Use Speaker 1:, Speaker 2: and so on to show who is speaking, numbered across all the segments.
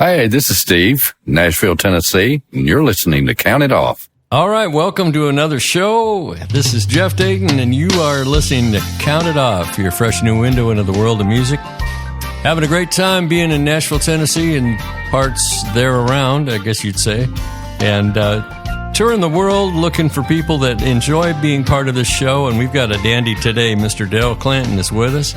Speaker 1: Hey, this is Steve, Nashville, Tennessee, and you're listening to Count It Off.
Speaker 2: All right, welcome to another show. This is Jeff Dayton, and you are listening to Count It Off, your fresh new window into the world of music. Having a great time being in Nashville, Tennessee, and parts there around, I guess you'd say. And touring the world looking for people that enjoy being part of this show. And we've got a dandy today. Mr. Darrell Clanton is with us.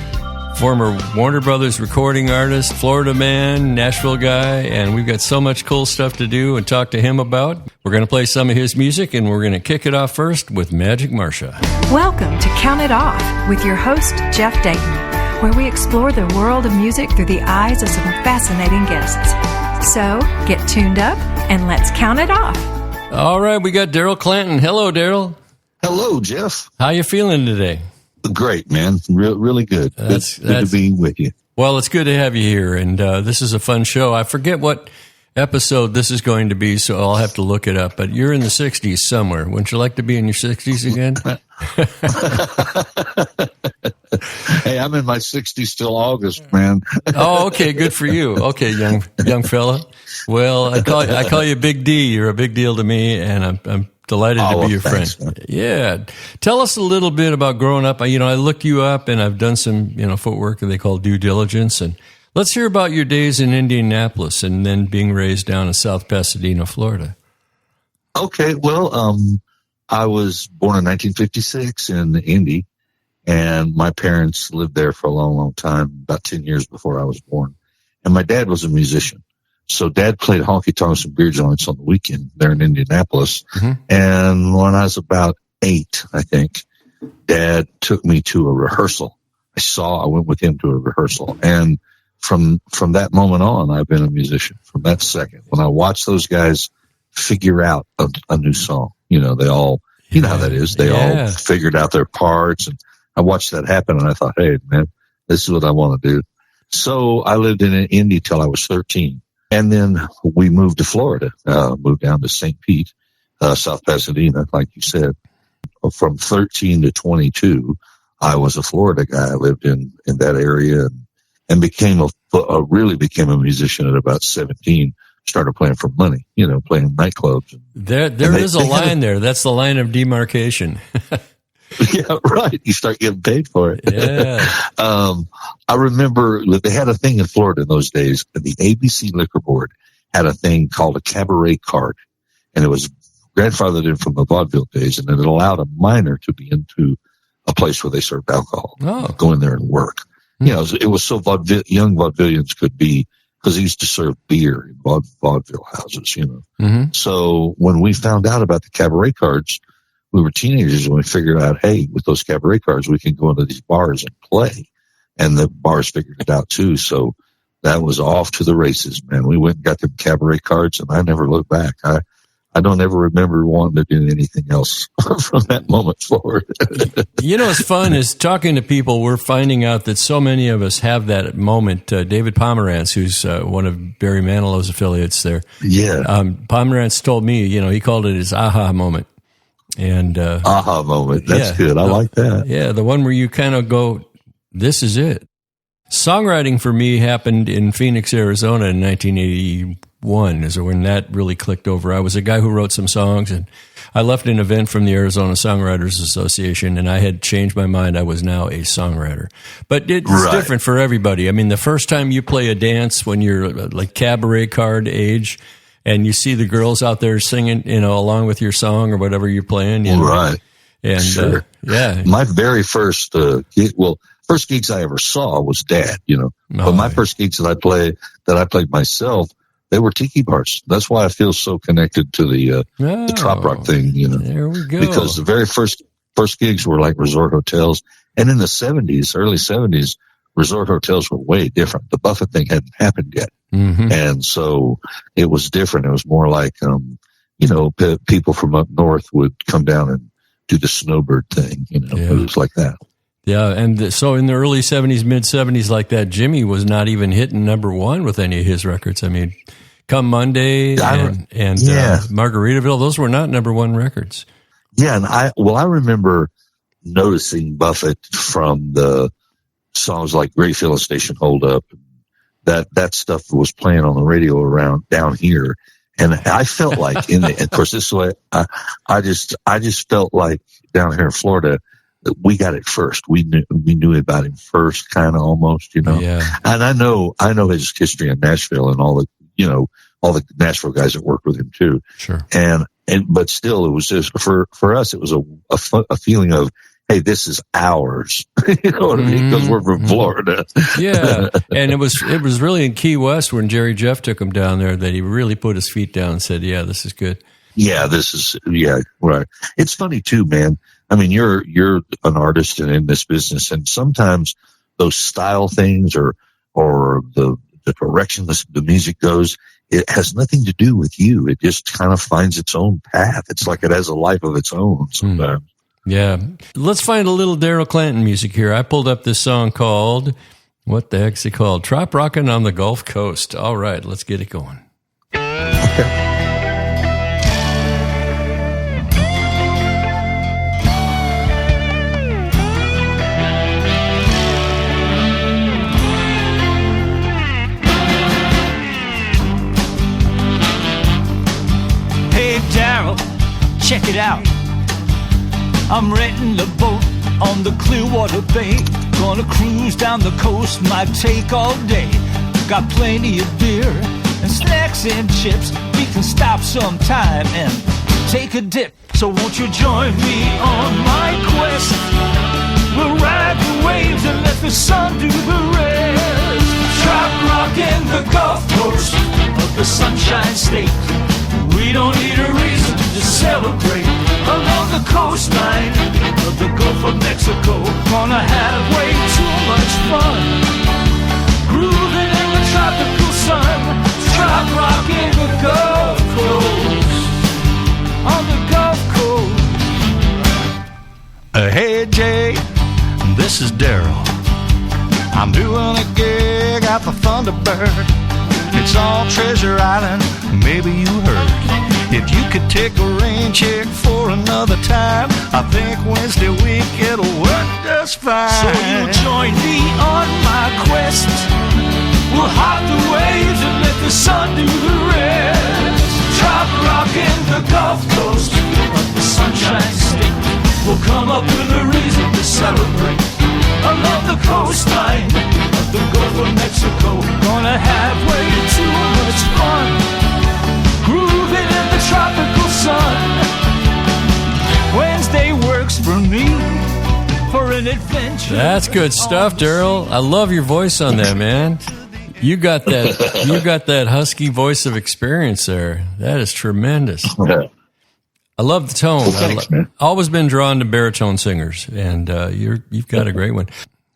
Speaker 2: Former Warner Brothers recording artist, Florida man, Nashville guy, and we've got so much cool stuff to do and talk to him about. We're going to play some of his music, and we're going to kick it off first with Magic Marcia.
Speaker 3: Welcome to Count It Off with your host, Jeff Dayton, where we explore the world of music through the eyes of some fascinating guests. So, get tuned up and let's count it off.
Speaker 2: All right, we got Darrell Clanton. Hello, Darrell.
Speaker 4: Hello, Jeff.
Speaker 2: How you feeling today?
Speaker 4: Great, man. Really good. Good to be with you.
Speaker 2: Well, it's good to have you here, and this is a fun show. I forget what episode this is going to be, so I'll have to look it up. But you're in the 60s somewhere. Wouldn't you like to be in your 60s again?
Speaker 4: Hey, I'm in my 60s till August, man.
Speaker 2: Oh, okay. Good for you. Okay, young fella. Well, I call you Big D. You're a big deal to me, and I'm delighted to be your friend. Man. Yeah. Tell us a little bit about growing up. I looked you up, and I've done some, footwork that they call due diligence. And let's hear about your days in Indianapolis and then being raised down in South Pasadena, Florida.
Speaker 4: Okay. Well, I was born in 1956 in Indy, and my parents lived there for a long, long time, about 10 years before I was born. And my dad was a musician. So Dad played honky-tonks and beer joints on the weekend there in Indianapolis. Mm-hmm. And when I was about 8, I think, Dad took me to a rehearsal. I went with him to a rehearsal. And from that moment on, I've been a musician. From that second, when I watched those guys figure out a new song, they all, you know how that is. They all figured out their parts. And I watched that happen, and I thought, hey, man, this is what I want to do. So I lived in Indy till I was 13. And then we moved to Florida, moved down to St. Pete, South Pasadena, like you said. From 13 to 22, I was a Florida guy. I lived in that area and really became a musician at about 17. Started playing for money, playing nightclubs.
Speaker 2: There is a line there. That's the line of demarcation.
Speaker 4: Yeah, right. You start getting paid for it.
Speaker 2: Yeah.
Speaker 4: I remember they had a thing in Florida in those days. The ABC Liquor Board had a thing called a cabaret card, and it was grandfathered in from the vaudeville days, and it allowed a minor to be into a place where they served alcohol. Go in there and work. Mm-hmm. It was so young vaudevillians could be, because they used to serve beer in vaudeville houses, Mm-hmm. So when we found out about the cabaret cards, we were teenagers and we figured out, hey, with those cabaret cards, we can go into these bars and play. And the bars figured it out too. So that was off to the races, man. We went and got them cabaret cards, and I never looked back. I don't ever remember wanting to do anything else from that moment forward.
Speaker 2: What's fun is talking to people. We're finding out that so many of us have that moment. David Pomerantz, who's one of Barry Manilow's affiliates there.
Speaker 4: Yeah.
Speaker 2: Pomerantz told me, he called it his aha moment. And
Speaker 4: aha moment. That's good. I like that.
Speaker 2: Yeah, the one where you kind of go, this is it. Songwriting for me happened in Phoenix, Arizona in 1981 is when that really clicked over. I was a guy who wrote some songs, and I left an event from the Arizona Songwriters Association, and I had changed my mind. I was now a songwriter. But it's different for everybody. I mean, the first time you play a dance when you're like cabaret card age, and you see the girls out there singing, along with your song or whatever you're playing.
Speaker 4: Right.
Speaker 2: And,
Speaker 4: sure. My very first, first gigs I ever saw was Dad, But my first gigs that I played myself, they were tiki bars. That's why I feel so connected to the trop rock thing,
Speaker 2: There we go.
Speaker 4: Because the very first gigs were like resort hotels. And in the 70s, early 70s, resort hotels were way different. The Buffett thing hadn't happened yet. Mm-hmm. And so it was different. It was more like, people from up north would come down and do the snowbird thing, It was like that.
Speaker 2: Yeah. And so in the early 70s, mid 70s like that, Jimmy was not even hitting number one with any of his records. I mean, Come Monday and Margaritaville, those were not number one records.
Speaker 4: Yeah. And I remember noticing Buffett from the songs like Great Filling Station Hold Up, that stuff was playing on the radio around down here. And I felt like of course, this way, I just felt like down here in Florida that we got it first. We knew about him first, kind of almost, you know.
Speaker 2: Yeah.
Speaker 4: And I know his history in Nashville and all the Nashville guys that worked with him too.
Speaker 2: Sure.
Speaker 4: But still, it was just for us, it was a feeling of, hey, this is ours. You know what I mean? Because we're from Florida.
Speaker 2: Yeah. And it was really in Key West when Jerry Jeff took him down there that he really put his feet down and said, yeah, this is good.
Speaker 4: Yeah, right. It's funny too, man. I mean, you're an artist and in this business, and sometimes those style things or the direction the music goes, it has nothing to do with you. It just kind of finds its own path. It's like it has a life of its own sometimes.
Speaker 2: Yeah. Let's find a little Darrell Clanton music here. I pulled up this song called, what the heck's it called? Trop Rockin' on the Gulf Coast. All right, let's get it going.
Speaker 4: Okay.
Speaker 5: Hey, Darrell, check it out. I'm renting a boat on the Clearwater Bay. Gonna cruise down the coast, might take all day. Got plenty of beer and snacks and chips. We can stop sometime and take a dip. So won't you join me on my quest? We'll ride the waves and let the sun do the rest. Trop rockin' the Gulf Coast of the Sunshine State. We don't need a reason to celebrate. Along the coastline of the Gulf of Mexico, gonna have way too much fun. Grooving in the tropical sun, trop rocking the Gulf Coast, on the Gulf Coast. Hey Jay, this is Darrell. I'm doing a gig at the Thunderbird. It's on Treasure Island, maybe you heard. If you could take a rain check for another time, I think Wednesday week it'll work just fine. So you'll join me on my quest. We'll hop the waves and let the sun do the rest. Trop rockin' the Gulf Coast of the Sunshine State. We'll come up with a reason to celebrate. Along the coastline of the Gulf of Mexico, gonna have way too much fun. Grooving in the tropical sun. Wednesday works for me for an adventure.
Speaker 2: That's good stuff, Darrell. I love your voice on that, man. You got that husky voice of experience there. That is tremendous. I love the tone.
Speaker 4: Well, thanks, man.
Speaker 2: Always been drawn to baritone singers, and you've got a great one.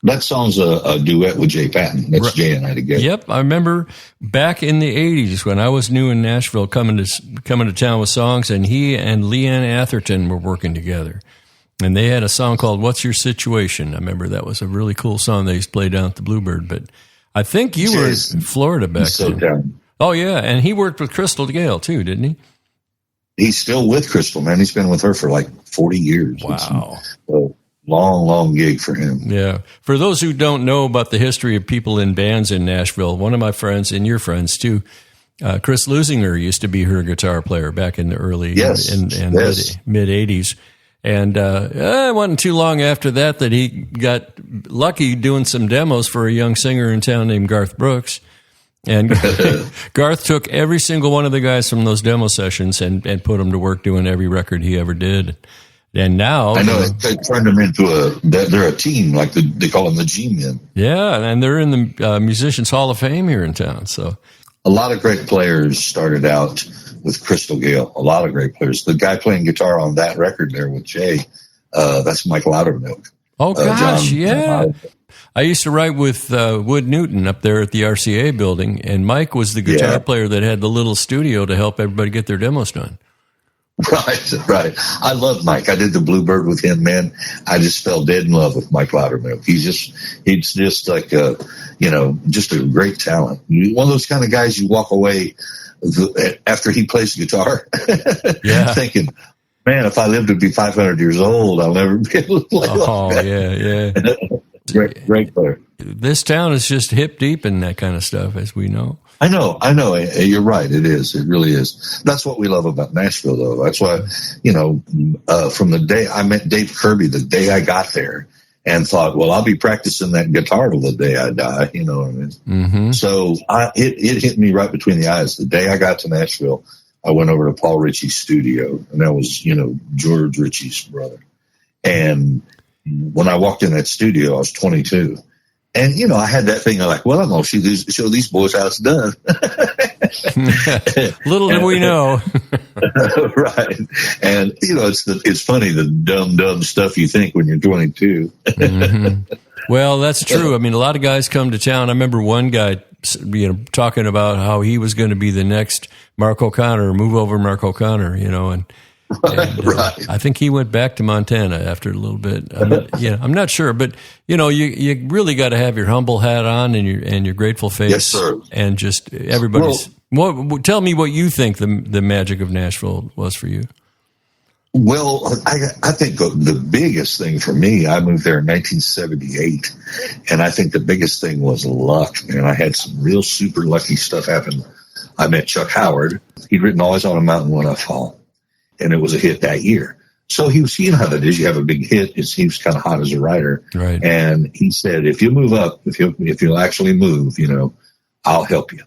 Speaker 4: That song's a duet with Jay Patton. That's Jay and I together.
Speaker 2: Yep, I remember back in the '80s when I was new in Nashville, coming to town with songs, and he and Leanne Atherton were working together, and they had a song called "What's Your Situation." I remember that was a really cool song they used to play down at the Bluebird. But I think you were in Florida back then.
Speaker 4: Down.
Speaker 2: Oh yeah, and he worked with Crystal Gale too, didn't he?
Speaker 4: He's still with Crystal, man. He's been with her for like 40 years.
Speaker 2: Wow.
Speaker 4: Long gig for him.
Speaker 2: Yeah. For those who don't know about the history of people in bands in Nashville, one of my friends, and your friends too, Chris Lusinger used to be her guitar player back in the early mid 80s. And it wasn't too long after that he got lucky doing some demos for a young singer in town named Garth Brooks. And Garth took every single one of the guys from those demo sessions and put them to work doing every record he ever did. And now
Speaker 4: I know they turned them into they're a team, like they call them the G-Men.
Speaker 2: Yeah, and they're in the Musicians Hall of Fame here in town. So
Speaker 4: a lot of great players started out with Crystal Gale. A lot of great players. The guy playing guitar on that record there with Jay, that's Mike Loudermilk.
Speaker 2: Oh gosh, yeah. I used to write with Wood Newton up there at the RCA building, and Mike was the guitar player that had the little studio to help everybody get their demos done.
Speaker 4: Right. I love Mike. I did the Bluebird with him, man. I just fell dead in love with Mike Loudermilk. He's just like just a great talent. One of those kind of guys you walk away after he plays guitar, thinking, man, if I live to be 500 years old, I'll never be able to play like that.
Speaker 2: Yeah.
Speaker 4: great player.
Speaker 2: This town is just hip deep in that kind of stuff, as we know.
Speaker 4: I know. You're right. It is. It really is. That's what we love about Nashville, though. That's why, from the day I met Dave Kirby, the day I got there, and thought, well, I'll be practicing that guitar till the day I die. You know what I mean?
Speaker 2: Mm-hmm.
Speaker 4: So it hit me right between the eyes. The day I got to Nashville, I went over to Paul Ritchie's studio, and that was, George Ritchie's brother. And when I walked in that studio, I was 22. And, I had that thing. I'm like, well, I'm going to show these boys how it's done.
Speaker 2: Little did we know.
Speaker 4: Right. And, it's funny, the dumb stuff you think when you're 22.
Speaker 2: Mm-hmm. Well, that's true. I mean, a lot of guys come to town. I remember one guy, talking about how he was going to be the next Mark O'Connor, move over Mark O'Connor, and
Speaker 4: right.
Speaker 2: I think he went back to Montana after a little bit. I'm not sure, but you really got to have your humble hat on and your grateful face.
Speaker 4: Yes, sir.
Speaker 2: And just everybody's. Tell me what you think the magic of Nashville was for you.
Speaker 4: Well, I think the biggest thing for me, I moved there in 1978, and I think the biggest thing was luck. And I had some real super lucky stuff happen. I met Chuck Howard. He'd written Always on a Mountain When I Fall, and it was a hit that year. So he was, how that is. You have a big hit. He was kind of hot as a writer.
Speaker 2: Right.
Speaker 4: And he said, if you move up, if you'll actually move, I'll help you.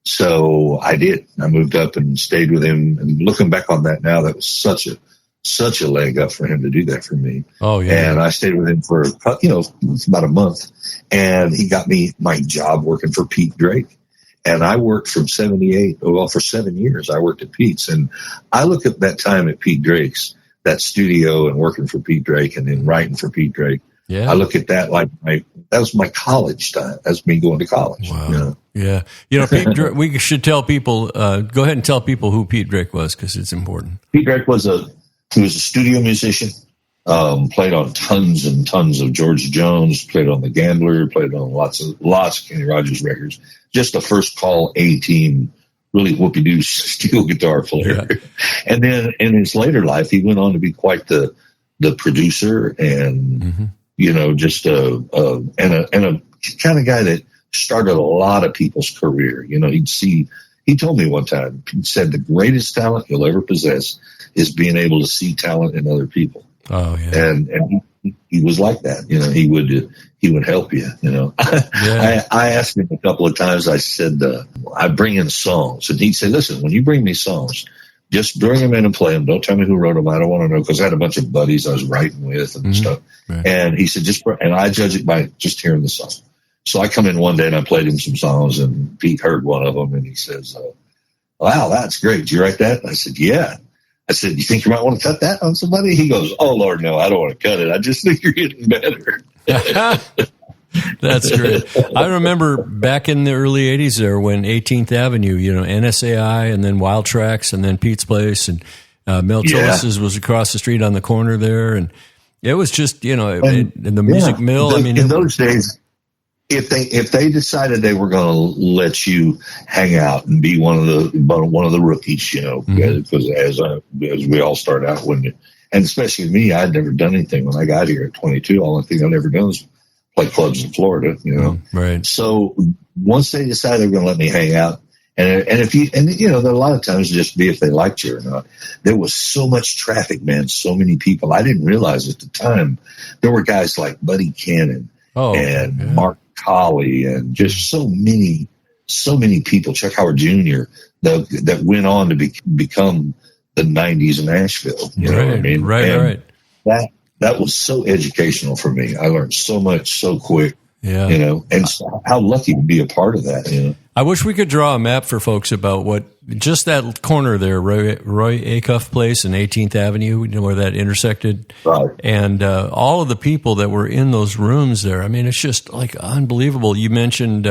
Speaker 4: So I did. I moved up and stayed with him. And looking back on that now, that was such a leg up for him to do that for me.
Speaker 2: Oh, yeah.
Speaker 4: And I stayed with him for, about a month. And he got me my job working for Pete Drake. And I worked from 78, for 7 years, I worked at Pete's. And I look at that time at Pete Drake's, that studio, and working for Pete Drake and then writing for Pete Drake.
Speaker 2: Yeah.
Speaker 4: I look at that like that was my college time. That's me going to college.
Speaker 2: Wow. Yeah. Pete Drake, we should tell people, go ahead and tell people who Pete Drake was, because it's important.
Speaker 4: Pete Drake was a studio musician, played on tons and tons of George Jones, played on The Gambler, played on lots of Kenny Rogers records. Just a first call A-team, really whoopie-doo steel guitar player. Yeah. And then in his later life, he went on to be quite the producer and, just a kind of guy that started a lot of people's career. He told me one time, he said the greatest talent you'll ever possess is being able to see talent in other people.
Speaker 2: Oh, yeah.
Speaker 4: And he was like that. He would help you. Yeah. I asked him a couple of times. I said, I bring in songs, and he said, listen, when you bring me songs, just bring them in and play them. Don't tell me who wrote them. I don't want to know, because I had a bunch of buddies I was writing with and stuff. Right. And he said, and I judge it by just hearing the song. So I come in one day and I played him some songs, and Pete heard one of them, and he says, wow, that's great. Did you write that? And I said, yeah. I said, you think you might want to cut that on somebody? He goes, oh, Lord, no, I don't want to cut it. I just think you're getting better.
Speaker 2: That's great. I remember back in the early 80s there when 18th Avenue, NSAI and then Wild Tracks and then Pete's Place and Mel Tillis's was across the street on the corner there. And it was just, in the Music Mill.
Speaker 4: In those days, if they decided they were going to let you hang out and be one of the rookies, because as we all start out, and especially me, I'd never done anything when I got here at 22. All the thing I'd never done was play clubs in Florida,
Speaker 2: Right.
Speaker 4: So once they decided they were going to let me hang out, and there a lot of times just be if they liked you or not. There was so much traffic, man, so many people. I didn't realize at the time there were guys like Buddy Cannon and Mark Colley and just so many people, Chuck Howard Jr., that went on to become the 90s in Nashville. You know what I mean?
Speaker 2: Right.
Speaker 4: That was so educational for me. I learned so much so quick.
Speaker 2: Yeah.
Speaker 4: And so how lucky to be a part of that.
Speaker 2: I wish we could draw a map for folks about what just that corner there, Roy Acuff Place and 18th Avenue, where that intersected.
Speaker 4: Right.
Speaker 2: And all of the people that were in those rooms there. I mean, it's just like unbelievable. You mentioned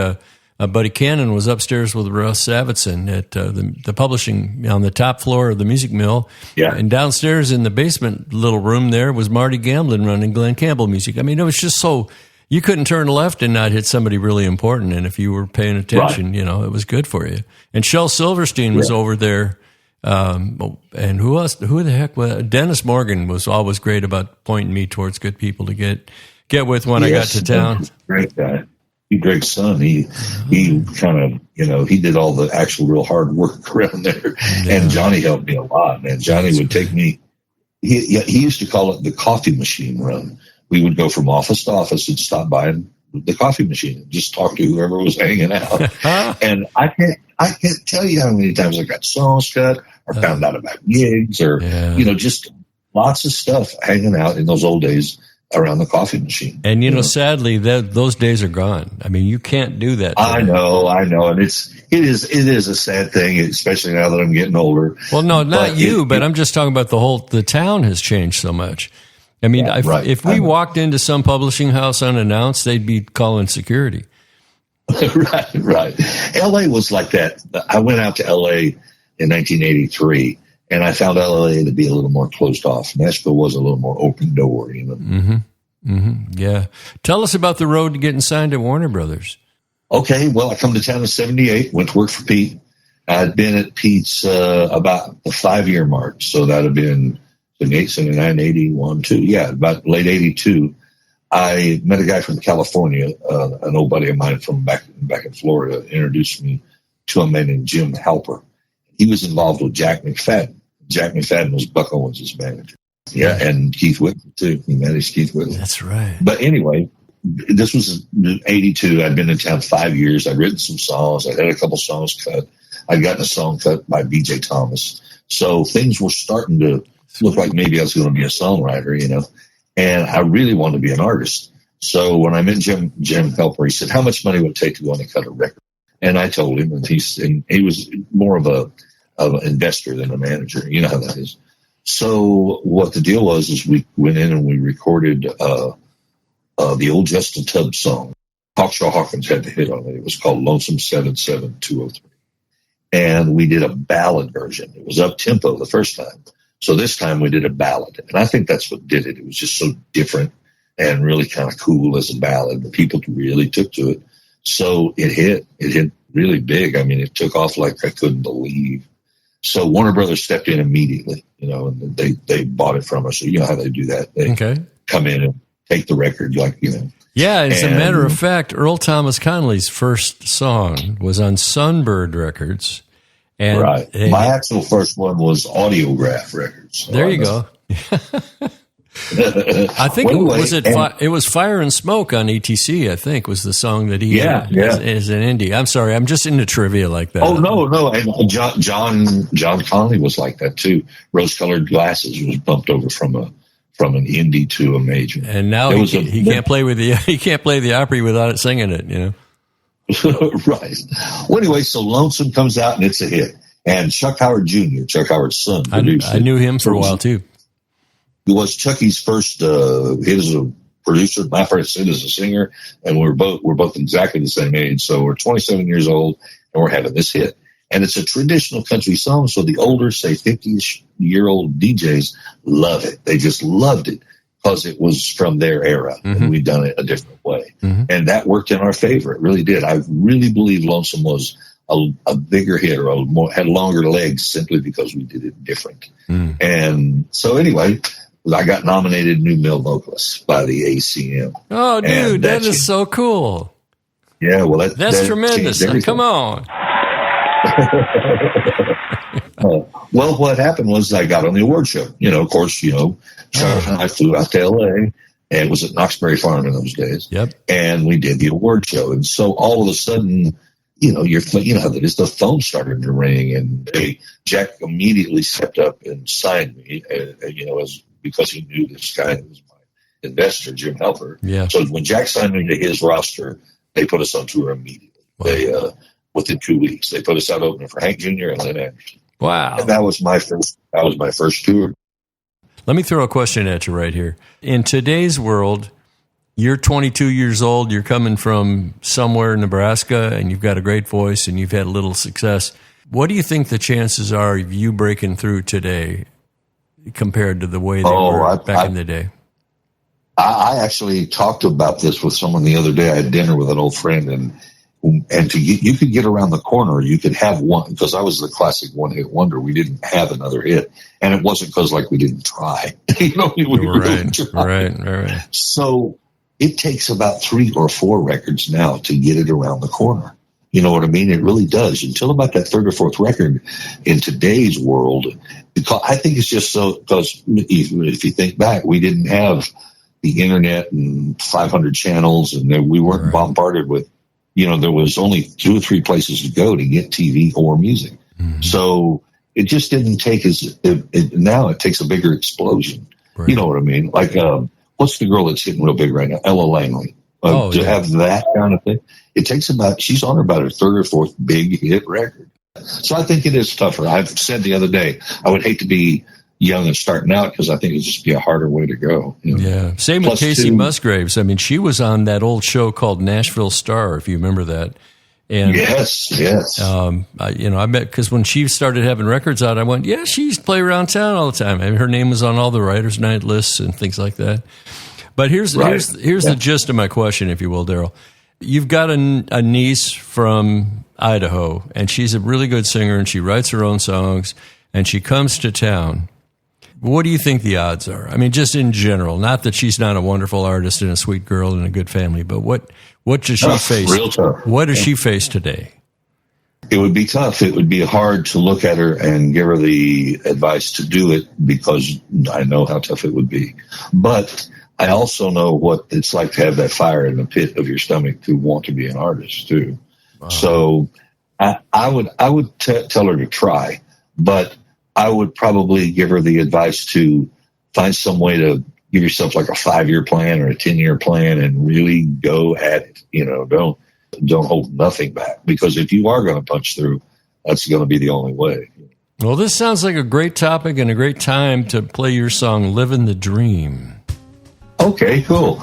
Speaker 2: Buddy Cannon was upstairs with Russ Savetson at the publishing on the top floor of the Music Mill.
Speaker 4: Yeah.
Speaker 2: And downstairs in the basement little room there was Marty Gamblin running Glenn Campbell music. I mean, it was just so... You couldn't turn left and not hit somebody really important. And if you were paying attention, it was good for you. And Shel Silverstein was over there. And who else? Who the heck was Dennis Morgan was always great about pointing me towards good people to get. get with when I got to town.
Speaker 4: Great guy. Greg's son, he kind of, he did all the actual real hard work around there. Yeah. And Johnny helped me a lot, man. Johnny would take me, he used to call it the coffee machine run. We would go from office to office and stop by the coffee machine and just talk to whoever was hanging out. And I can't tell you how many times I got songs cut or found out about gigs or, just lots of stuff hanging out in those old days around the coffee machine.
Speaker 2: And, sadly, those days are gone. I mean, you can't do that today.
Speaker 4: I know. And it is a sad thing, especially now that I'm getting older.
Speaker 2: Well, no, not you, but I'm just talking about the town has changed so much. I mean, if we walked into some publishing house unannounced, they'd be calling security. Right.
Speaker 4: L.A. was like that. I went out to L.A. in 1983. And I found LA to be a little more closed off. Nashville was a little more open door,
Speaker 2: Mm-hmm. Mm-hmm. Yeah. Tell us about the road to getting signed at Warner Brothers.
Speaker 4: Okay. Well, I come to town in 78, went to work for Pete. I'd been at Pete's about the 5-year mark. So that had been 78, 79, 81, 2. Yeah, about late 82. I met a guy from California, an old buddy of mine from back in Florida, introduced me to a man named Jim Halper. He was involved with Jack McFadden. Jack McFadden was Buck Owens' manager. Yeah, and Keith Whitley, too. He managed Keith Whitley.
Speaker 2: That's right.
Speaker 4: But anyway, this was 82. I'd been in town 5 years. I'd written some songs. I had a couple songs cut. I'd gotten a song cut by B.J. Thomas. So things were starting to look like maybe I was going to be a songwriter, And I really wanted to be an artist. So when I met Jim Helper, he said, how much money would it take to go in and cut a record? And I told him, and he was more of an investor than a manager. You know how that is. So what the deal was is we went in and we recorded the old Justin Tubbs song. Hawkshaw Hawkins had the hit on it. It was called Lonesome 77203. And we did a ballad version. It was up-tempo the first time. So this time we did a ballad. And I think that's what did it. It was just so different and really kind of cool as a ballad. The people really took to it. So it hit really big. I mean, it took off like I couldn't believe. So Warner Brothers stepped in immediately, and they bought it from us. So you know how they do that. They come in and take the record,
Speaker 2: Yeah, as a matter of fact, Earl Thomas Conley's first song was on Sunbird Records. And
Speaker 4: right. My actual first one was Audiograph Records. So
Speaker 2: there you go. I think it was Fire and Smoke on ETC, I think, was the song that he had as an indie. I'm sorry, I'm just into trivia like that.
Speaker 4: Oh, no. And John Conley was like that, too. Rose-colored Glasses was bumped over from an indie to a major.
Speaker 2: And now he can't play the Opry without it singing it,
Speaker 4: Right. Well, anyway, so Lonesome comes out, and it's a hit. And Chuck Howard Jr., Chuck Howard's son, produced it.
Speaker 2: I knew him for a while, too.
Speaker 4: He was Chucky's first hit as a producer, my first hit as a singer, and we're both exactly the same age. So we're 27 years old, and we're having this hit. And it's a traditional country song, so the older, say 50-year-old DJs love it. They just loved it because it was from their era, and we'd done it a different way. Mm-hmm. And that worked in our favor. It really did. I really believe Lonesome was a bigger hit or had longer legs simply because we did it different. Mm. And so anyway, I got nominated New Male Vocalist by the ACM.
Speaker 2: Oh, dude, that is so cool.
Speaker 4: Yeah, well,
Speaker 2: that's tremendous. Come on.
Speaker 4: Well, what happened was I got on the award show. Of course, Charles and I flew out to L.A., and it was at Knoxbury Farm in those days. Yep. And we did the award show. And so all of a sudden, how that is, the phone started to ring, and Jack immediately stepped up and signed me, because he knew this guy was my investor, Jim Helper. Yeah. So when Jack signed me to his roster, they put us on tour immediately. Wow. Within 2 weeks, they put us out opening for Hank Jr. and Lynn Anderson.
Speaker 2: Wow.
Speaker 4: And that was my first tour.
Speaker 2: Let me throw a question at you right here. In today's world, you're 22 years old, you're coming from somewhere in Nebraska, and you've got a great voice, and you've had a little success. What do you think the chances are of you breaking through today compared to the way they were back in the day?
Speaker 4: I actually talked about this with someone the other day. I had dinner with an old friend, and you could get around the corner. You could have one, because I was the classic one-hit wonder. We didn't have another hit, and it wasn't because we didn't try. We
Speaker 2: right.
Speaker 4: So it takes about 3 or 4 records now to get it around the corner. You know what I mean? It really does. Until about that 3rd or 4th record in today's world, because I think it's just so, because if you think back, we didn't have the internet and 500 channels, and we weren't bombarded with, there was only 2 or 3 places to go to get TV or music. Mm-hmm. So it just didn't take now it takes a bigger explosion. Right. You know what I mean? Like, what's the girl that's hitting real big right now? Ella Langley. Have that kind of thing. It takes she's on about her 3rd or 4th big hit record. So I think it is tougher. I've said the other day, I would hate to be young and starting out because I think it'd just be a harder way to go.
Speaker 2: Yeah. Same with Casey Musgraves. I mean, she was on that old show called Nashville Star, if you remember that. And,
Speaker 4: yes.
Speaker 2: I bet because when she started having records out, I went, yeah, she used to play around town all the time. I mean, her name was on all the writers' night lists and things like that. But here's the gist of my question, if you will, Darrell. You've got a niece from Idaho, and she's a really good singer, and she writes her own songs, and she comes to town. What do you think the odds are? I mean, just in general, not that she's not a wonderful artist and a sweet girl and a good family, but what does she face?
Speaker 4: Real tough.
Speaker 2: What does she face today?
Speaker 4: It would be tough. It would be hard to look at her and give her the advice to do it because I know how tough it would be. But I also know what it's like to have that fire in the pit of your stomach to want to be an artist too. Wow. So I would tell her to try, but I would probably give her the advice to find some way to give yourself like a 5-year plan or a 10-year plan and really go at it. Don't hold nothing back, because if you are going to punch through, that's going to be the only way.
Speaker 2: Well, this sounds like a great topic and a great time to play your song, Living the Dream.
Speaker 4: Okay, cool.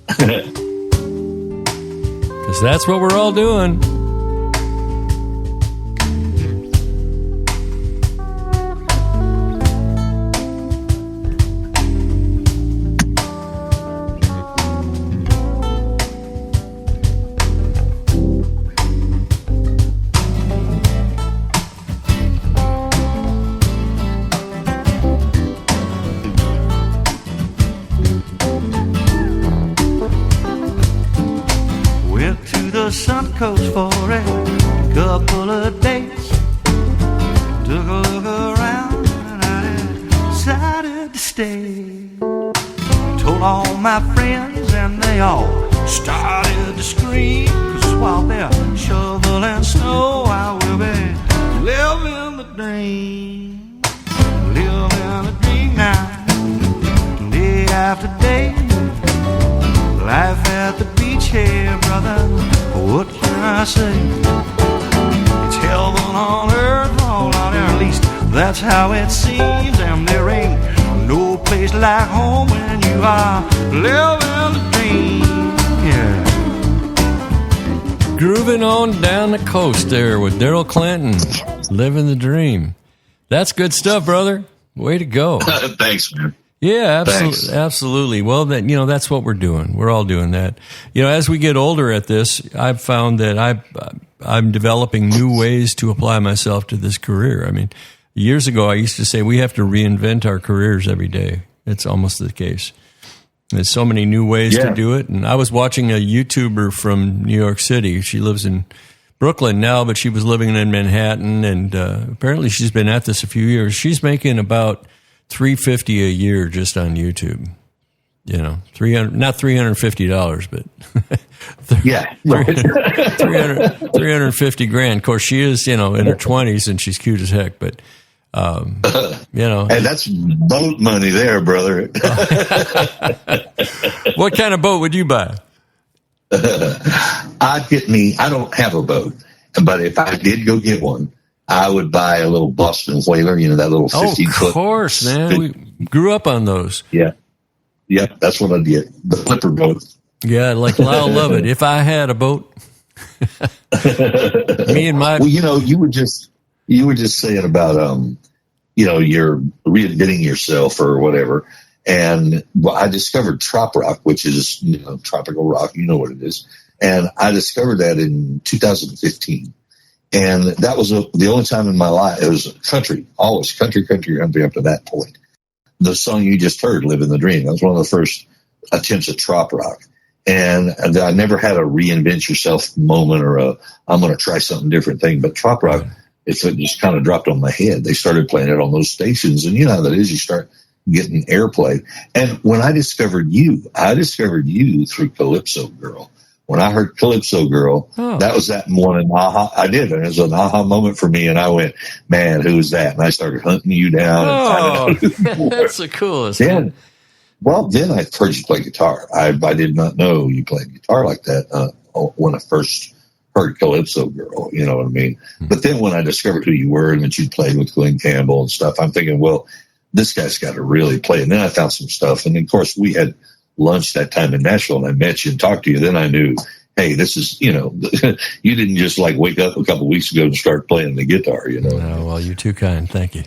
Speaker 2: Because that's what we're all doing.
Speaker 6: Coast for a couple of days. Took a look around and I decided to stay. Told all my friends and they all started to scream, 'cause while they're shoveling snow, I will be living the dream. Living the dream now, day after day. Life at the beach here, brother, what can I say? It's heaven on earth, all out there, at least that's how it seems. And there ain't no place like home when you are living the dream. Yeah.
Speaker 2: Grooving on down the coast there with Darrell Clanton, Living the Dream. That's good stuff, brother. Way to go.
Speaker 4: Thanks, man.
Speaker 2: Yeah, absolutely. Well, that's what we're doing. We're all doing that. As we get older at this, I've found that I'm developing new ways to apply myself to this career. I mean, years ago, I used to say we have to reinvent our careers every day. It's almost the case. There's so many new ways to do it. And I was watching a YouTuber from New York City. She lives in Brooklyn now, but she was living in Manhattan, and apparently she's been at this a few years. She's making about $350 a year just on YouTube. Not $350, but
Speaker 4: yeah,
Speaker 2: $350,000. Of course, she is, in her 20s and she's cute as heck, but
Speaker 4: and that's boat money there, brother.
Speaker 2: What kind of boat would you buy?
Speaker 4: I don't have a boat, but if I did go get one, I would buy a little Boston whaler, that little 50-foot.
Speaker 2: Of course, man. We grew up on those. Yeah.
Speaker 4: Yep, that's what I'd get. The flipper boat.
Speaker 2: Yeah, like Lyle Lovett. If I had a boat. Me and my...
Speaker 4: Well, you were just saying about, you're reinventing yourself or whatever. And I discovered trop rock, which is, tropical rock. You know what it is. And I discovered that in 2015. And that was the only time in my life, it was country, always country up to that point. The song you just heard, Living the Dream, that was one of the first attempts at trop rock. And I never had a reinvent yourself moment or I'm going to try something different thing. But trop rock, it just kind of dropped on my head. They started playing it on those stations. And you know how that is. You start getting airplay. And when I discovered you through Calypso Girl. When I heard Calypso Girl, that was that morning aha. I did. And it was an aha moment for me. And I went, man, who is that? And I started hunting you down. And finding out who you were.
Speaker 2: That's the coolest.
Speaker 4: Then I heard you play guitar. I did not know you played guitar like that when I first heard Calypso Girl. You know what I mean? Mm-hmm. But then when I discovered who you were and that you played with Glenn Campbell and stuff, I'm thinking, well, this guy's got to really play. And then I found some stuff. And of course, we had lunch that time in Nashville, and I met you and talked to you. Then I knew, hey, this is, you know, you didn't just like wake up a couple of weeks ago and start playing the guitar, you know.
Speaker 2: No, well, you're too kind. Thank you.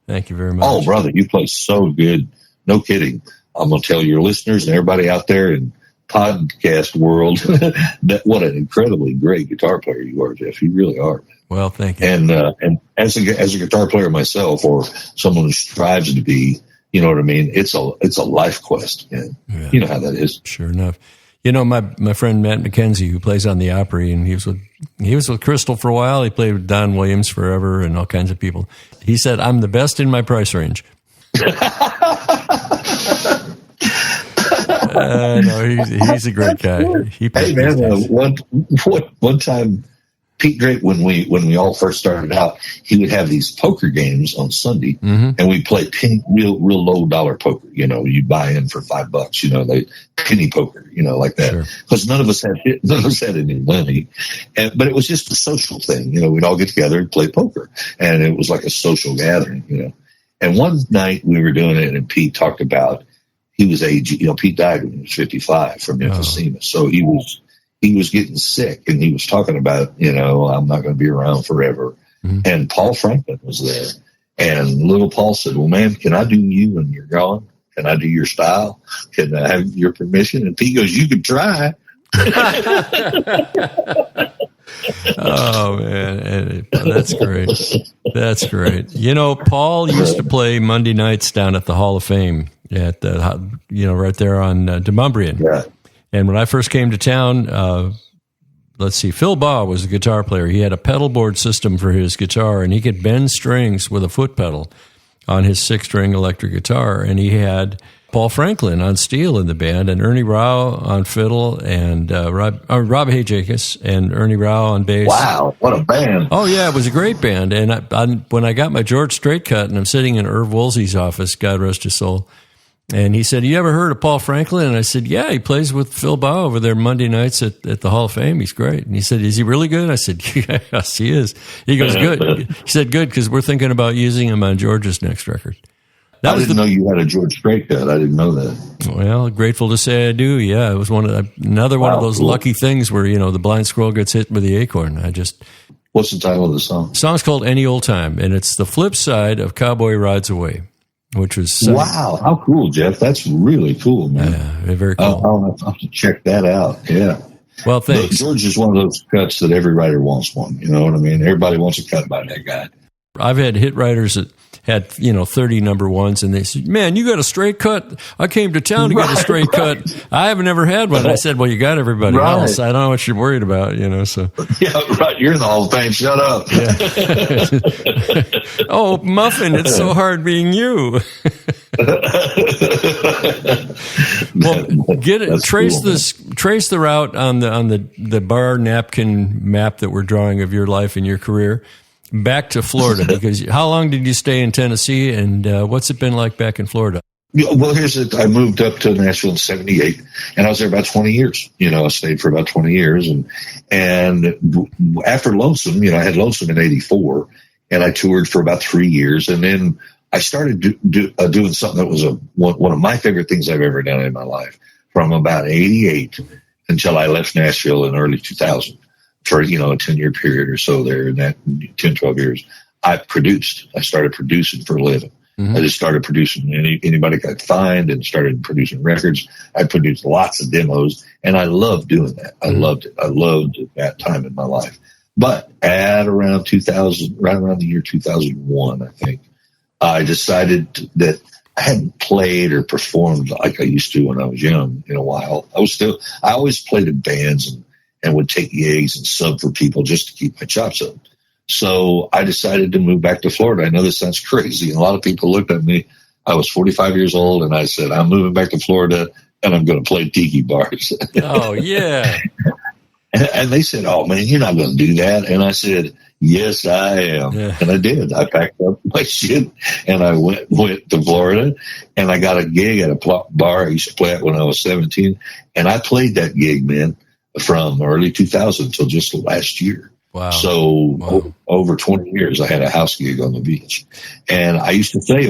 Speaker 2: Thank you very much.
Speaker 4: Oh, brother, you play so good. No kidding. I'm going to tell your listeners and everybody out there in podcast world that what an incredibly great guitar player you are, Jeff. You really are.
Speaker 2: Well, thank you.
Speaker 4: And as a guitar player myself, or someone who strives to be, you know what I mean? It's a life quest. And you know how that is.
Speaker 2: Sure enough. You know, my friend Matt McKenzie, who plays on the Opry, and he was with Crystal for a while. He played with Don Williams forever and all kinds of people. He said, I'm the best in my price range. No, he's a great guy.
Speaker 4: Hey man, one time, Pete Drake, when we all first started out, he would have these poker games on Sunday, and we play real low dollar poker. You know, you buy in for $5. You know, penny poker. You know, like that, because none of us had any money, but it was just a social thing. You know, we'd all get together and play poker, and it was like a social gathering. You know, and one night we were doing it, and Pete talked about. He was aged, you know, Pete died when he was 55 from emphysema. So he was getting sick, and he was talking about, you know, I'm not going to be around forever. Mm-hmm. And Paul Franklin was there. And little Paul said, well, man, can I do you when you're gone? Can I do your style? Can I have your permission? And Pete goes, you can try.
Speaker 2: Oh, man. That's great. That's great. You know, Paul used to play Monday nights down at the Hall of Fame at right there on Demumbrian. Yeah. And when I first came to town, Phil Baugh was a guitar player. He had a pedal board system for his guitar, and he could bend strings with a foot pedal on his 6-string electric guitar. And he had Paul Franklin on steel in the band, and Ernie Rao on fiddle, and Rob Hajakis and Ernie Rao on bass.
Speaker 4: Wow, what a band.
Speaker 2: Oh, yeah, it was a great band. And when I got my George Strait cut, and I'm sitting in Irv Woolsey's office, God rest his soul, and he said, you ever heard of Paul Franklin? And I said, yeah, he plays with Phil Baugh over there Monday nights at the Hall of Fame. He's great. And he said, is he really good? I said, yes, he is. He goes, good. He said, good, because we're thinking about using him on George's next record.
Speaker 4: I didn't know you had a George Strait cut. I didn't know that.
Speaker 2: Well, grateful to say I do. Yeah, it was another one of those lucky things where, you know, the blind squirrel gets hit with the acorn.
Speaker 4: What's the title of the song?
Speaker 2: The song's called Any Old Time, and it's the flip side of Cowboy Rides Away, which was...
Speaker 4: Wow, how cool, Jeff. That's really cool, man.
Speaker 2: Yeah, very cool.
Speaker 4: I'll have to check that out, yeah.
Speaker 2: Well, thanks.
Speaker 4: George is one of those cuts that every writer wants one, you know what I mean? Everybody wants a cut by that guy.
Speaker 2: I've had hit writers that had, 30 number ones, and they said, man, you got a straight cut? I came to town to get a straight cut. I haven't ever had one. I said, well, you got everybody else. I don't know what you're worried about, so. Yeah,
Speaker 4: right. You're in the Hall of Fame. Shut up.
Speaker 2: Yeah. Oh, Muffin, it's so hard being you. Well, get it.
Speaker 4: That's
Speaker 2: trace
Speaker 4: cool,
Speaker 2: trace the route on the bar napkin map that we're drawing of your life and your career back to Florida, because how long did you stay in Tennessee, and what's it been like back in Florida?
Speaker 4: Well, here's it. I moved up to Nashville in '78, and I was there about 20 years. I stayed for about 20 years, and after Lonesome, I had Lonesome in '84, and I toured for about 3 years, and then I started doing something that was one of my favorite things I've ever done in my life, from about '88 until I left Nashville in early 2000. For, a 10-year period or so there, in that 10, 12 years, I started producing for a living. Mm-hmm. I just started producing anybody I could find and started producing records. I produced lots of demos, and I loved doing that. I loved it. I loved that time in my life. But at around 2000, right around the year 2001, I think, I decided that hadn't played or performed like I used to when I was young in a while. I always played in bands and would take gigs and sub for people just to keep my chops up. So I decided to move back to Florida. I know this sounds crazy, and a lot of people looked at me. I was 45 years old, and I said, I'm moving back to Florida, and I'm going to play tiki bars.
Speaker 2: Oh, yeah.
Speaker 4: And they said, oh, man, you're not going to do that. And I said, yes, I am. Yeah. And I did. I packed up my shit, and I went to Florida, and I got a gig at a bar I used to play at when I was 17. And I played that gig, man, from early 2000 until just last year.
Speaker 2: Wow.
Speaker 4: So over 20 years, I had a house gig on the beach. And I used to say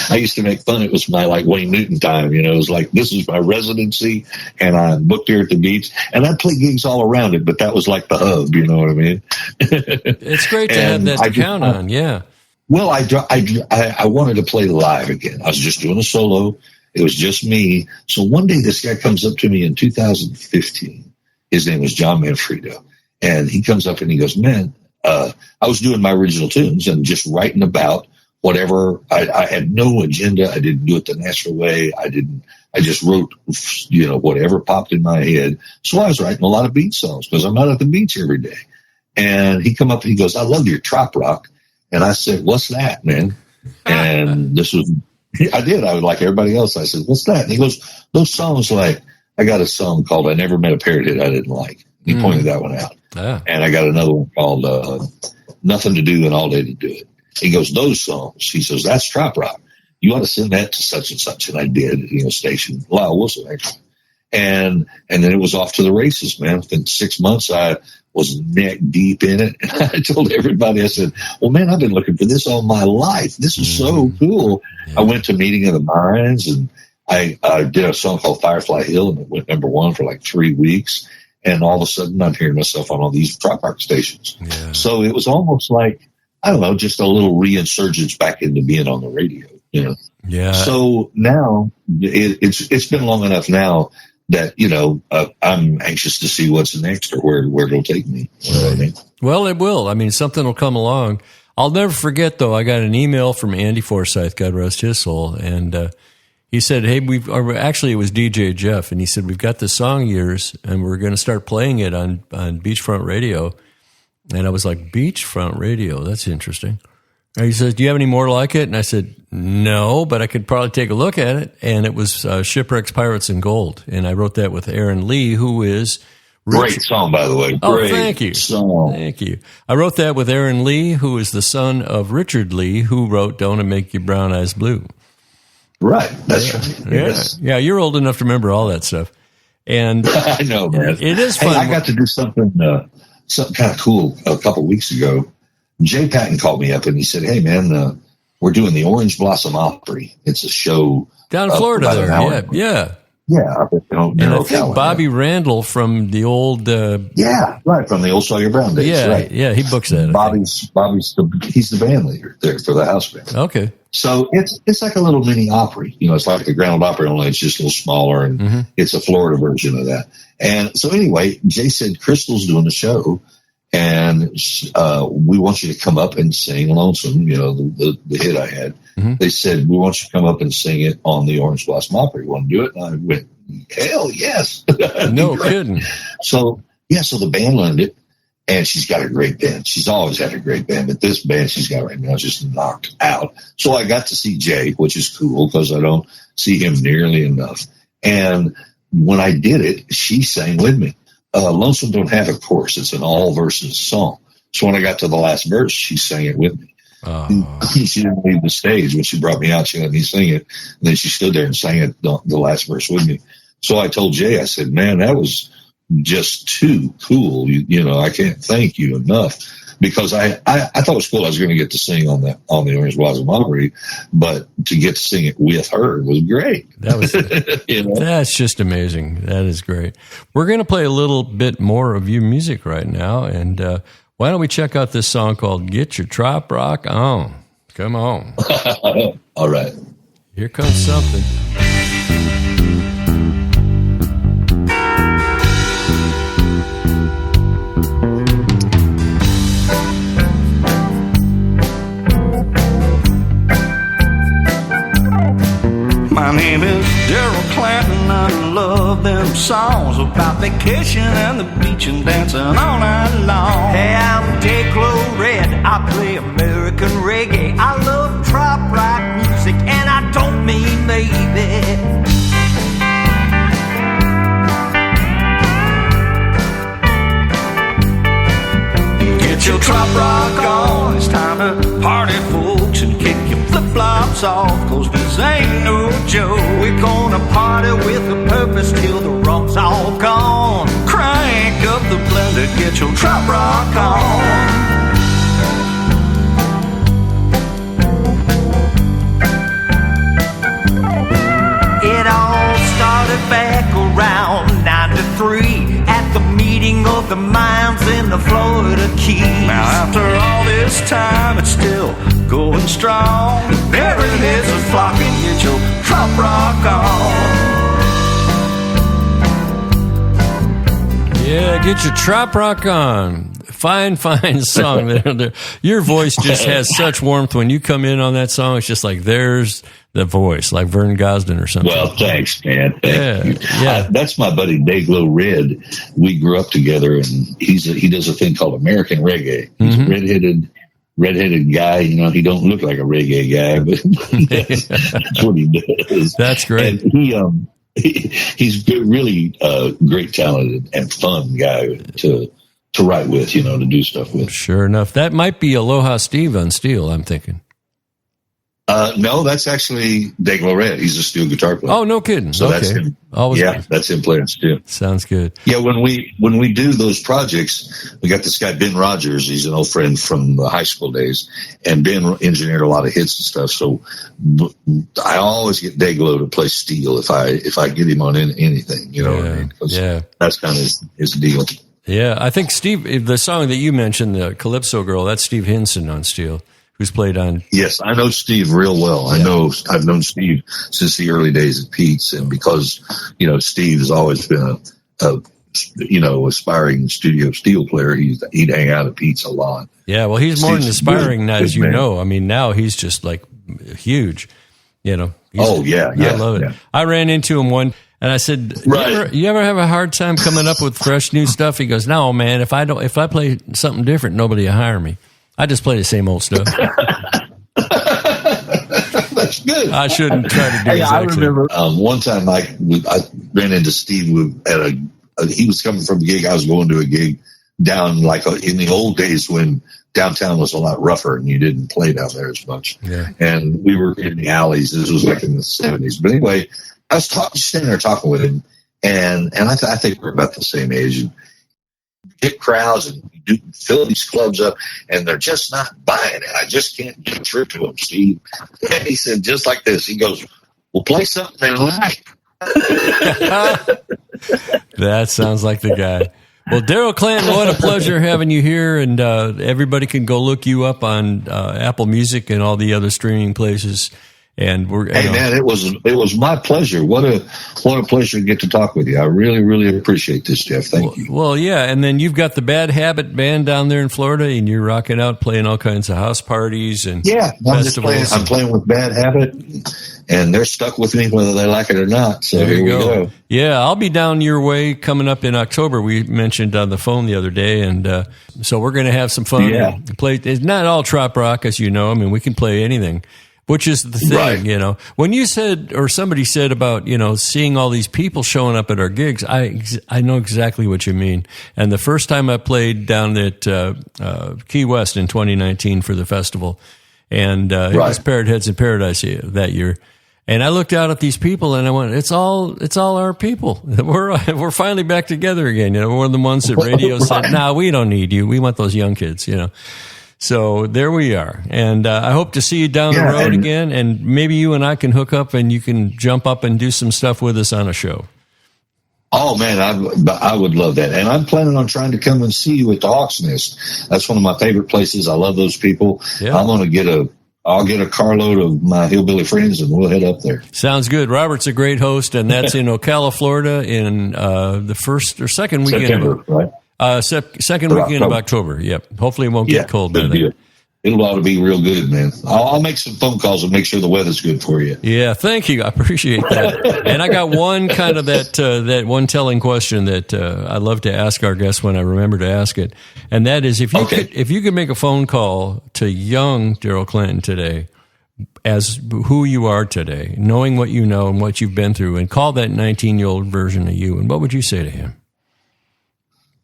Speaker 4: I used to make fun. It was my like Wayne Newton time. You know, it was like, this is my residency and I'm booked here at the beach. And I'd play gigs all around it, but that was like the hub. You know what I mean?
Speaker 2: It's great to have that to count on. Yeah.
Speaker 4: Well, I wanted to play live again. I was just doing a solo. It was just me. So one day this guy comes up to me in 2015. His name was John Manfredo. And he comes up and he goes, man, I was doing my original tunes and just writing about whatever. I had no agenda. I didn't do it the Nashville way. I just wrote, you know, whatever popped in my head. So I was writing a lot of beach songs because I'm out at the beach every day. And he come up and he goes, I love your trop rock. And I said, what's that, man? And I did. I was like everybody else. I said, what's that? And he goes, those songs like, I got a song called I Never Met a Parrot Hit I Didn't Like. He pointed that one out. Ah. And I got another one called Nothing to Do and All Day to Do It. He goes, those songs. He says, that's trop rock. You ought to send that to such and such. And I did, you know, station. Lyle Wilson, actually. And then it was off to the races, man. Within 6 months, I was neck deep in it. And I told everybody, I said, well, man, I've been looking for this all my life. This is so cool. Yeah. I went to Meeting of the Minds, and I did a song called Firefly Hill, and it went #1 for like 3 weeks. And all of a sudden, I'm hearing myself on all these trop rock stations. Yeah. So it was almost like, I don't know, just a little reinsurgence back into being on the radio, you know?
Speaker 2: Yeah.
Speaker 4: So now it's been long enough now that, you know, I'm anxious to see what's next or where it'll take me. You know what I mean?
Speaker 2: Well, it will. I mean, something will come along. I'll never forget, though, I got an email from Andy Forsyth, God rest his soul, and he said, hey, actually it was DJ Jeff, and he said, we've got the song Years, and we're going to start playing it on Beachfront Radio. And I was like, Beachfront Radio? That's interesting. And he says, do you have any more like it? And I said, no, but I could probably take a look at it. And it was Shipwrecks, Pirates, and Gold. And I wrote that with Aaron Lee, who is...
Speaker 4: Great song, by the way. Great
Speaker 2: thank you.
Speaker 4: Song.
Speaker 2: Thank you. I wrote that with Aaron Lee, who is the son of Richard Lee, who wrote Don't It Make Your Brown Eyes Blue.
Speaker 4: Right, that's right. Yes.
Speaker 2: Yeah, you're old enough to remember all that stuff. And
Speaker 4: I know, man.
Speaker 2: It is fun.
Speaker 4: Hey, I got to do something kind of cool a couple of weeks ago. Jay Patton called me up and he said, hey, man, we're doing the Orange Blossom Opry. It's a show.
Speaker 2: Down in Florida there, yeah.
Speaker 4: Yeah.
Speaker 2: And I think Bobby Randall from the old... from
Speaker 4: the old Sawyer Brown days.
Speaker 2: Yeah,
Speaker 4: right.
Speaker 2: Yeah, he books that.
Speaker 4: He's the band leader there for the house band.
Speaker 2: Okay.
Speaker 4: So it's like a little mini Opry. You know, it's like the Grand Ole Opry, only it's just a little smaller, and it's a Florida version of that. And so anyway, Jay said, Crystal's doing the show, and we want you to come up and sing Lonesome, you know, the hit I had. They said, we want you to come up and sing it on the Orange Blossom Opry. You want to do it? And I went, hell yes.
Speaker 2: No kidding.
Speaker 4: So the band learned it. And she's got a great band. She's always had a great band, but this band she's got right now is just knocked out. So I got to see Jay, which is cool because I don't see him nearly enough. And when I did it, she sang with me. Lonesome don't have a chorus. It's an all verses song. So when I got to the last verse, she sang it with me. She didn't leave the stage. When she brought me out, she let me sing it. And then she stood there and sang it, the last verse with me. So I told Jay, I said, man, that was just too cool. You know, I can't thank you enough because I thought it was cool. I was going to get to sing on the Orange Blossom Opry, but to get to sing it with her was great.
Speaker 2: That was
Speaker 4: you know?
Speaker 2: That's just amazing. That is great. We're going to play a little bit more of your music right now, and why don't we check out this song called "Get Your Trop Rock On"? Come on.
Speaker 4: All right.
Speaker 2: Here comes something.
Speaker 6: My name is Darrell Clanton. I love them songs about vacation and the beach and dancing all night long. Hey, I'm Day-Glow Red. I play American reggae. I love trop rock music, and I don't mean maybe. Get your trop rock on, it's time to party, folks, and kick your flip-flops off, 'cause this ain't no joke. We're gonna party with a purpose till the rum's all gone. Crank up the blender, get your trop rock on. It all started back around 93 at the meeting of the minds in the Florida Keys. Now after all this time, it's still going strong. Everything is a flocking, get your trop rock on.
Speaker 2: Yeah, get your trop rock on. Fine song. Your voice just has such warmth when you come in on that song. It's just like there's the voice, like Vern Gosdin or something.
Speaker 4: Well, thanks, man. Thank you.
Speaker 2: Yeah.
Speaker 4: That's my buddy Day-Glow Red. We grew up together, and he does a thing called American reggae. He's a redheaded guy. You know, he don't look like a reggae guy, but that's what he does.
Speaker 2: That's great.
Speaker 4: And he's good, really great, talented, and fun guy to write with, you know, to do stuff with.
Speaker 2: Sure enough. That might be Aloha Steve on steel, I'm thinking.
Speaker 4: No, that's actually Day-Glow Red. He's a steel guitar player.
Speaker 2: Oh, no kidding.
Speaker 4: So
Speaker 2: okay.
Speaker 4: that's him.
Speaker 2: Always
Speaker 4: yeah,
Speaker 2: good.
Speaker 4: that's him playing steel.
Speaker 2: Sounds good.
Speaker 4: Yeah, when we do those projects, we got this guy Ben Rogers. He's an old friend from the high school days, and Ben engineered a lot of hits and stuff. So I always get Day-Glow to play steel if I get him on anything. You know what I mean?
Speaker 2: Yeah,
Speaker 4: that's kind of his deal.
Speaker 2: Yeah, I think Steve, the song that you mentioned, the Calypso Girl, that's Steve Hinson on steel, who's played on.
Speaker 4: Yes, I know Steve real well. Yeah. I've known Steve since the early days at Pete's, and because, you know, Steve has always been a aspiring studio steel player, he'd hang out at Pete's a lot.
Speaker 2: Yeah, well, he's more than aspiring now, as you know. I mean, now he's just like huge, you know. I love it. Yeah. I ran into him one. And I said, you ever have a hard time coming up with fresh new stuff? He goes, no, man, if I play something different, nobody will hire me. I just play the same old stuff.
Speaker 4: That's good.
Speaker 2: I shouldn't try to do exactly.
Speaker 4: I remember one time I ran into Steve at he was coming from a gig. I was going to a gig down like in the old days when downtown was a lot rougher and you didn't play down there as much. Yeah. And we were in the alleys. This was like in the 70s. But anyway, I was standing there talking with him, and I think we're about the same age. And get crowds and fill these clubs up, and they're just not buying it. I just can't get through to them, Steve. And he said, just like this, he goes, "Well, play something they like."
Speaker 2: That sounds like the guy. Well, Darrell Clanton, what a pleasure having you here, and everybody can go look you up on Apple Music and all the other streaming places. And
Speaker 4: man, it was my pleasure. What a pleasure to get to talk with you. I really, really appreciate this, Jeff. Thank you.
Speaker 2: Well, yeah, and then you've got the Bad Habit band down there in Florida, and you're rocking out, playing all kinds of house parties and festivals.
Speaker 4: I'm playing with Bad Habit, and they're stuck with me whether they like it or not. So here we go.
Speaker 2: Yeah, I'll be down your way coming up in October. We mentioned on the phone the other day, and so we're going to have some fun. Yeah. It's not all trop rock, as you know. I mean, we can play anything. Which is the thing, you know. When you said, or somebody said about, you know, seeing all these people showing up at our gigs, I know exactly what you mean. And the first time I played down at Key West in 2019 for the festival, and it was Parrot Heads in Paradise that year, and I looked out at these people and I went, it's all our people. We're finally back together again. You know, we're the ones that radio said, "Nah, we don't need you. We want those young kids," you know. So there we are. And I hope to see you down the road again. And maybe you and I can hook up and you can jump up and do some stuff with us on a show.
Speaker 4: Oh, man, I would love that. And I'm planning on trying to come and see you at the Hawk's Nest. That's one of my favorite places. I love those people. Yeah. I'm going to I'll get a carload of my hillbilly friends and we'll head up there.
Speaker 2: Sounds good. Robert's a great host, and that's in Ocala, Florida in the first or second weekend.
Speaker 4: September, right?
Speaker 2: Second weekend of October. Yep. Hopefully it won't get cold by then.
Speaker 4: It'll ought to be real good, man. I'll make some phone calls and make sure the weather's good for you.
Speaker 2: Yeah, thank you. I appreciate that. And I got one kind of that one telling question that I love to ask our guests when I remember to ask it, and that is if you could make a phone call to young Darrell Clanton today, as who you are today, knowing what you know and what you've been through, and call that 19-year-old version of you, and what would you say to him?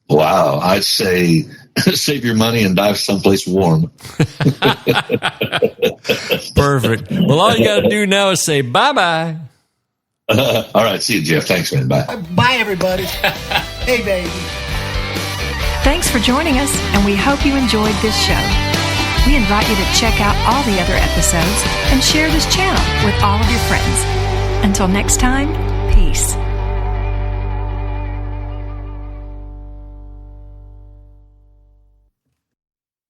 Speaker 4: Wow, I'd say save your money and dive someplace warm.
Speaker 2: Perfect. Well, all you got to do now is say bye-bye.
Speaker 4: All right, see you, Jeff. Thanks, man. Bye.
Speaker 7: Bye, everybody. Hey, baby.
Speaker 3: Thanks for joining us, and we hope you enjoyed this show. We invite you to check out all the other episodes and share this channel with all of your friends. Until next time, peace.